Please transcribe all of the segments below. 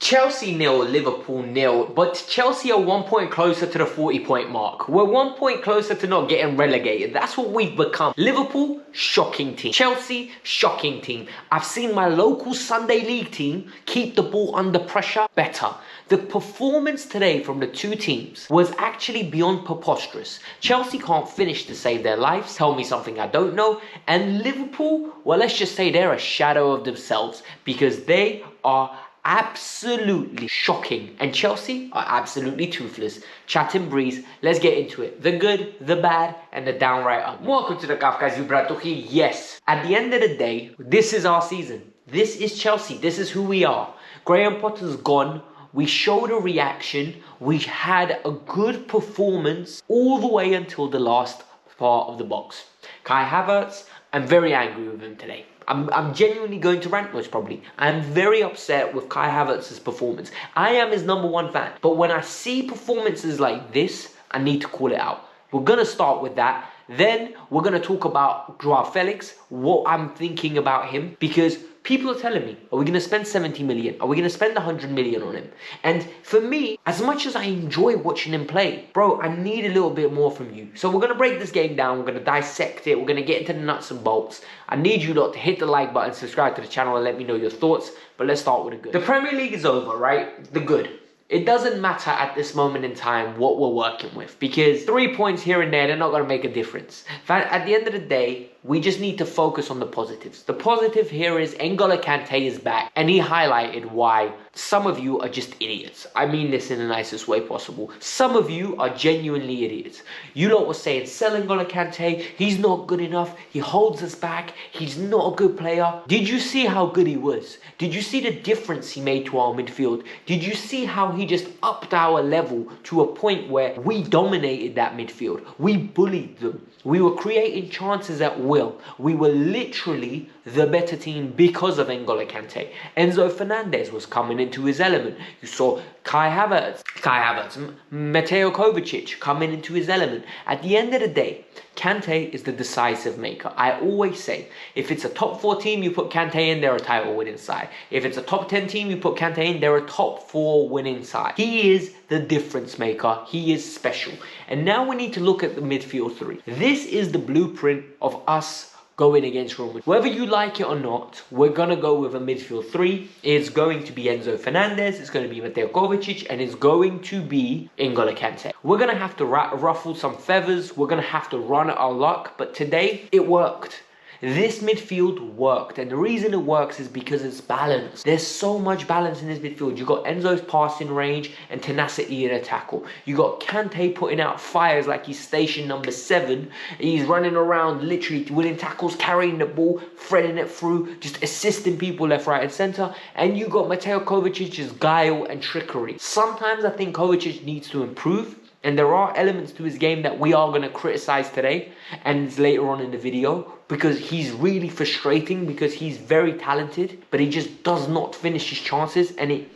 Chelsea nil, Liverpool nil, but Chelsea are 1 point closer to the 40-point mark. We're 1 point closer to not getting relegated. That's what we've become. Liverpool, shocking team. Chelsea, shocking team. I've seen my local Sunday league team keep the ball under pressure better. The performance today from the two teams was actually beyond preposterous. Chelsea can't finish to save their lives. Tell me something I don't know. And Liverpool, well, let's just say they're a shadow of themselves because they are absolutely shocking. And Chelsea are absolutely toothless. Chat and breeze. Let's get into it. The good, the bad, and the downright ugly. Welcome to the Kavkas View. Yes, at the end of the day, this is our season. This is Chelsea. This is who we are. Graham Potter's gone. We showed a reaction. We had a good performance all the way until the last part of the box. Kai Havertz, I'm very angry with him today. I'm genuinely going to rant most probably. I'm very upset with Kai Havertz's performance. I am his #1 fan. But when I see performances like this, I need to call it out. We're going to start with that. Then we're going to talk about Joao Felix, what I'm thinking about him. Because people are telling me, are we going to spend 70 million? Are we going to spend 100 million on him? And for me, as much as I enjoy watching him play, bro, I need a little bit more from you. So we're going to break this game down. We're going to dissect it. We're going to get into the nuts and bolts. I need you lot to hit the like button, subscribe to the channel, and let me know your thoughts. But let's start with the good. The Premier League is over, right? The good. It doesn't matter at this moment in time what we're working with because 3 points here and there, they're not going to make a difference. At the end of the day, we just need to focus on the positives. The positive here is N'Golo Kante is back and he highlighted why some of you are just idiots. I mean this in the nicest way possible. Some of you are genuinely idiots. You lot were saying, sell N'Golo Kante, he's not good enough, he holds us back, he's not a good player. Did you see how good he was? Did you see the difference he made to our midfield? Did you see how he just upped our level to a point where we dominated that midfield? We bullied them. We were creating chances at will. We were literally the better team because of N'Golo Kante. Enzo Fernandez was coming into his element. You saw Kai Havertz, Mateo Kovacic coming into his element. At the end of the day, Kante is the decisive maker. I always say, if it's a top 4 team, you put Kante in, they're a title winning side. If it's a top 10 team, you put Kante in, they're a top 4 winning side. He is the difference maker. He is special. And now we need to look at the midfield 3. This is the blueprint of us going against Real Madrid. Whether you like it or not, we're going to go with a midfield 3. It's going to be Enzo Fernandez, it's going to be Mateo Kovacic, and it's going to be N'Golo Kante. We're going to have to ruffle some feathers. We're going to have to run our luck. But today, it worked. This midfield worked, and the reason it works is because it's balanced. There's so much balance in this midfield. You got Enzo's passing range and tenacity in a tackle. You got Kante putting out fires like he's station number 7. He's running around literally winning tackles, carrying the ball, threading it through, just assisting people left, right, and center. And you got Mateo Kovacic's guile and trickery. Sometimes I think Kovacic needs to improve. And there are elements to his game that we are going to criticize today and later on in the video because he's really frustrating because he's very talented, but he just does not finish his chances and it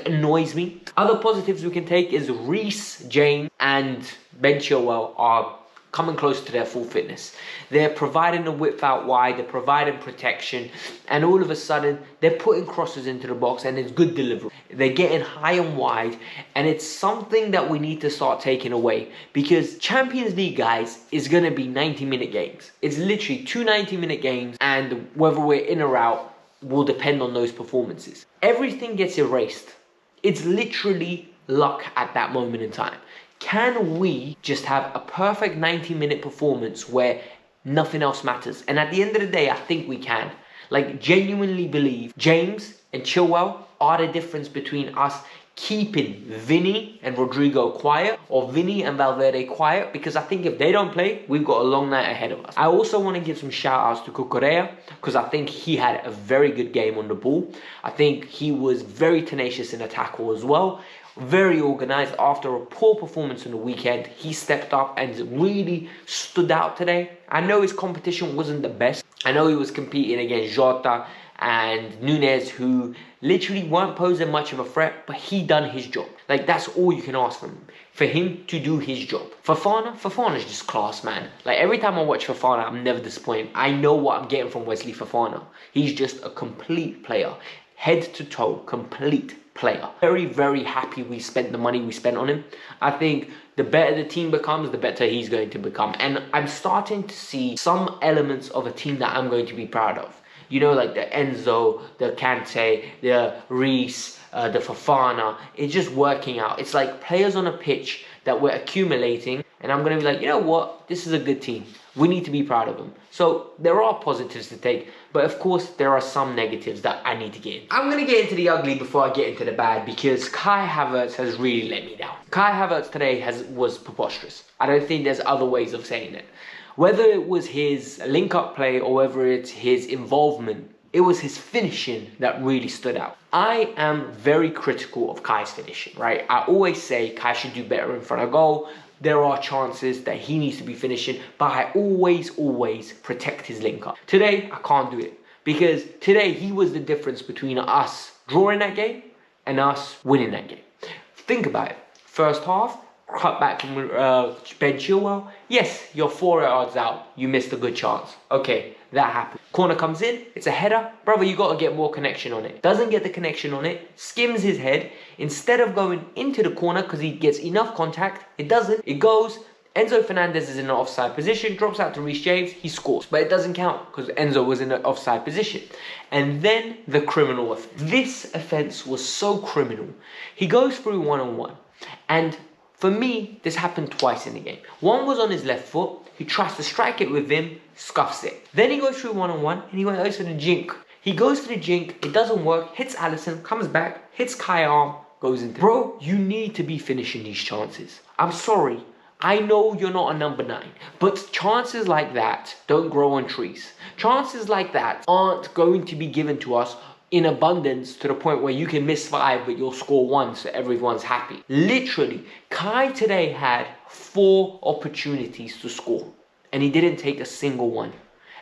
annoys me. Other positives we can take is Reece James and Ben Chilwell are coming close to their full fitness. They're providing the width out wide, they're providing protection, and all of a sudden, they're putting crosses into the box and it's good delivery. They're getting high and wide, and it's something that we need to start taking away because Champions League, guys, is going to be 90-minute games. It's literally 2 90-minute games, and whether we're in or out will depend on those performances. Everything gets erased. It's literally luck at that moment in time. Can we just have a perfect 90-minute performance where nothing else matters? And at the end of the day, I think we can. Like, genuinely believe James and Chilwell are the difference between us keeping Vinny and Rodrigo quiet or Vinny and Valverde quiet, because I think if they don't play, we've got a long night ahead of us. I also want to give some shout outs to Cucurella because I think he had a very good game on the ball. I think he was very tenacious in a tackle as well. Very organised. After a poor performance on the weekend, he stepped up and really stood out today. I know his competition wasn't the best. I know he was competing against Jota and Nunes, who literally weren't posing much of a threat, but he done his job. Like, that's all you can ask from him. For him to do his job. Fofana's just class, man. Like, every time I watch Fofana, I'm never disappointed. I know what I'm getting from Wesley Fofana. He's just a complete player. Head to toe, complete. player. Very, very happy we spent the money we spent on him. I think the better the team becomes, the better he's going to become. And I'm starting to see some elements of a team that I'm going to be proud of. You know, like the Enzo, the Kante, the Reece, the Fofana. It's just working out. It's like players on a pitch that we're accumulating. And I'm going to be like, you know what? This is a good team. We need to be proud of them. So there are positives to take. But of course, there are some negatives that I need to get in. I'm going to get into the ugly before I get into the bad, because Kai Havertz has really let me down. Kai Havertz today was preposterous. I don't think there's other ways of saying it. Whether it was his link-up play or whether it's his involvement, it was his finishing that really stood out. I am very critical of Kai's finishing, right? I always say Kai should do better in front of goal. There are chances that he needs to be finishing, but I always protect his link-up. Today, I can't do it, because today he was the difference between us drawing that game and us winning that game. Think about it. First half, cut back from Ben Chilwell. Yes, you're 4 yards out. You missed a good chance. Okay, that happened. Corner comes in. It's a header. Brother, you got to get more connection on it. Doesn't get the connection on it. Skims his head. Instead of going into the corner because he gets enough contact, it doesn't. It goes. Enzo Fernandez is in an offside position. Drops out to Reece James. He scores. But it doesn't count because Enzo was in an offside position. And then the criminal offence. This offence was so criminal. He goes through one-on-one. And for me, this happened twice in the game. One was on his left foot. He tries to strike it with him, scuffs it. Then he goes through one-on-one and he goes for the jink. He goes for the jink, it doesn't work, hits Alisson, comes back, hits Kai arm, goes into. Bro, you need to be finishing these chances. I'm sorry. I know you're not a number 9, but chances like that don't grow on trees. Chances like that aren't going to be given to us in abundance to the point where you can miss 5 but you'll score 1 so everyone's happy. Literally, Kai today had 4 opportunities to score and he didn't take a single one.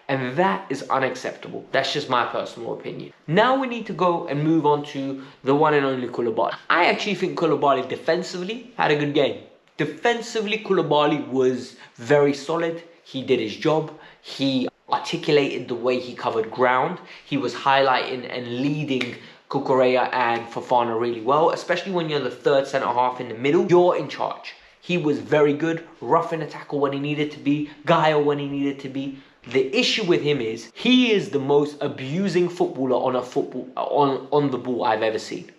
And that is unacceptable. That's just my personal opinion. Now we need to go and move on to the one and only Koulibaly. I actually think Koulibaly defensively had a good game. Defensively, Koulibaly was very solid. He did his job. He articulated the way he covered ground. He was highlighting and leading Cucurella and Fofana really well, especially when you're the third centre-half in the middle. You're in charge. He was very good, rough in a tackle when he needed to be, guile when he needed to be. The issue with him is he is the most abusing footballer on the ball I've ever seen.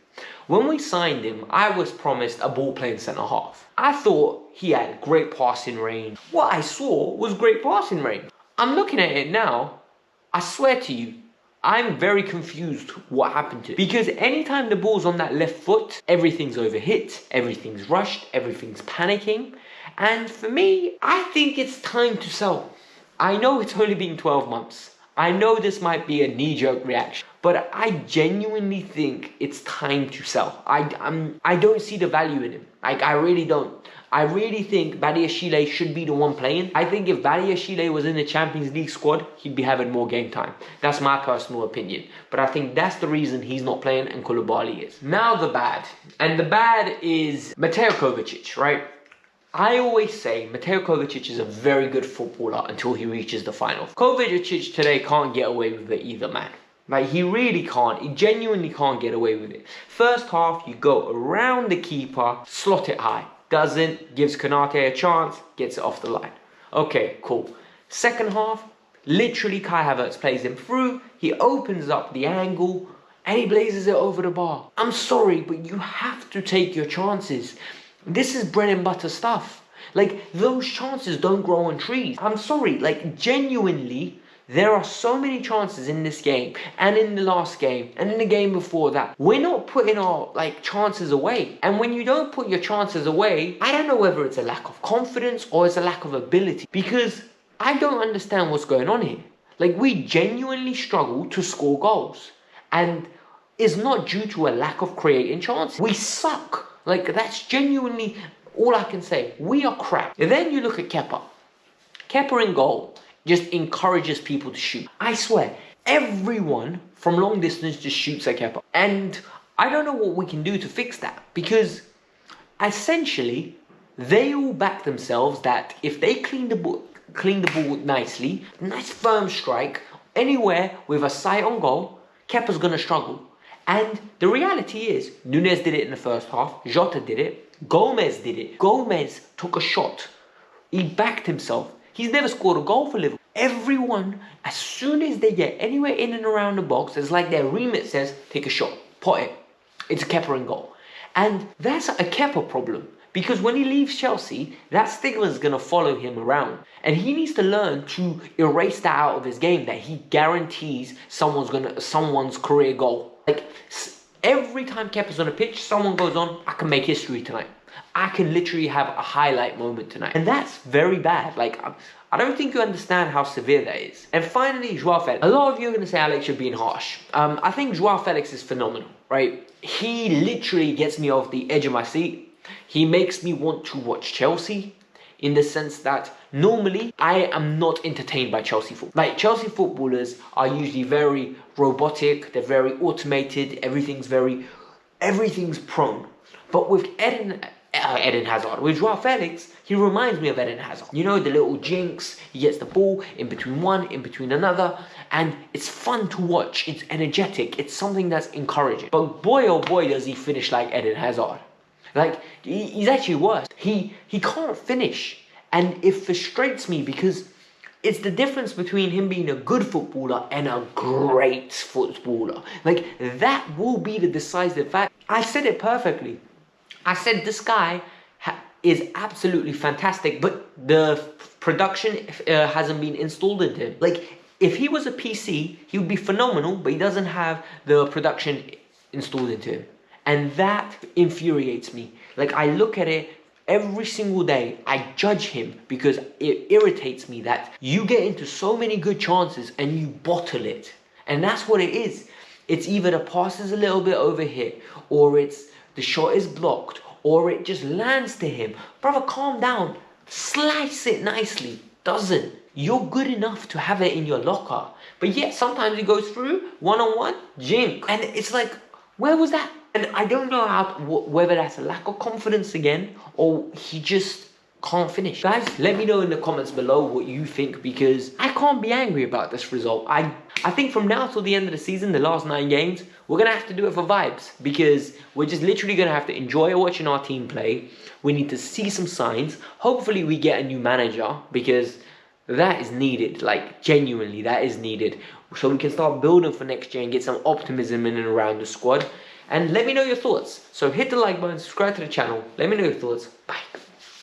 When we signed him, I was promised a ball-playing centre-half. I thought he had great passing range. What I saw was great passing range. I'm looking at it now. I swear to you, I'm very confused what happened to it. Because anytime the ball's on that left foot, everything's overhit, everything's rushed, everything's panicking. And for me, I think it's time to sell. I know it's only been 12 months. I know this might be a knee-jerk reaction, but I genuinely think it's time to sell. I don't see the value in him. I really don't. I really think Badiashile should be the one playing. I think if Badiashile was in the Champions League squad, he'd be having more game time. That's my personal opinion. But I think that's the reason he's not playing and Koulibaly is. Now the bad. And the bad is Mateo Kovacic, right? I always say Mateo Kovacic is a very good footballer until he reaches the final. Kovacic today can't get away with it either, man. Like, he really can't. He genuinely can't get away with it. First half, you go around the keeper, slot it high. Doesn't, gives Konate a chance, gets it off the line. Okay, cool. Second half, literally Kai Havertz plays him through. He opens up the angle and he blazes it over the bar. I'm sorry, but you have to take your chances. This is bread and butter stuff. Like, those chances don't grow on trees. I'm sorry, like, genuinely, there are so many chances in this game and in the last game and in the game before that. We're not putting our, chances away. And when you don't put your chances away, I don't know whether it's a lack of confidence or it's a lack of ability, because I don't understand what's going on here. Like, we genuinely struggle to score goals. And it's not due to a lack of creating chances. We suck. Like, that's genuinely all I can say. We are crap. And then you look at Kepa. Kepa in goal just encourages people to shoot. I swear, everyone from long distance just shoots at Kepa. And I don't know what we can do to fix that, because essentially, they all back themselves that if they clean the ball nicely, nice firm strike, anywhere with a sight on goal, Kepa's going to struggle. And the reality is, Nunes did it in the first half, Jota did it, Gomez did it. Gomez took a shot. He backed himself. He's never scored a goal for Liverpool. Everyone, as soon as they get anywhere in and around the box, it's like their remit says, take a shot, pot it. It's a Kepa in goal. And that's a Kepa problem. Because when he leaves Chelsea, that stigma is going to follow him around. And he needs to learn to erase that out of his game, that he guarantees someone's career goal. Like, every time Kepa's on a pitch, someone goes on, I can make history tonight. I can literally have a highlight moment tonight. And that's very bad. Like, I don't think you understand how severe that is. And finally, Joao Felix. A lot of you are going to say, Alex, you're being harsh. I think Joao Felix is phenomenal, right? He literally gets me off the edge of my seat. He makes me want to watch Chelsea in the sense that normally I am not entertained by Chelsea football. Like, Chelsea footballers are usually very robotic, they're very automated, everything's prone. But with Eden Hazard, with Joao Felix, he reminds me of Eden Hazard. You know, the little jinx, he gets the ball in between one, in between another, and it's fun to watch, it's energetic, it's something that's encouraging. But boy oh boy does he finish like Eden Hazard. Like, he's actually worse. He can't finish. And it frustrates me because it's the difference between him being a good footballer and a great footballer. Like, that will be the decisive fact. I said it perfectly. I said this guy is absolutely fantastic, but the production hasn't been installed into him. Like, if he was a PC, he would be phenomenal, but he doesn't have the production installed into him. And that infuriates me. Like, I look at it every single day. I judge him because it irritates me that you get into so many good chances and you bottle it. And that's what it is. It's either the pass is a little bit overhit, or it's the shot is blocked, or it just lands to him. Brother, calm down. Slice it nicely. Doesn't. You're good enough to have it in your locker. But yet, sometimes it goes through, one-on-one, jink. And it's like, where was that? And I don't know whether that's a lack of confidence again, or he just can't finish. Guys, let me know in the comments below what you think, because I can't be angry about this result. I think from now till the end of the season, the last 9 games, we're going to have to do it for vibes, because we're just literally going to have to enjoy watching our team play. We need to see some signs. Hopefully we get a new manager, because that is needed. Like, genuinely, that is needed. So we can start building for next year and get some optimism in and around the squad. And let me know your thoughts. So hit the like button, subscribe to the channel. Let me know your thoughts. Bye.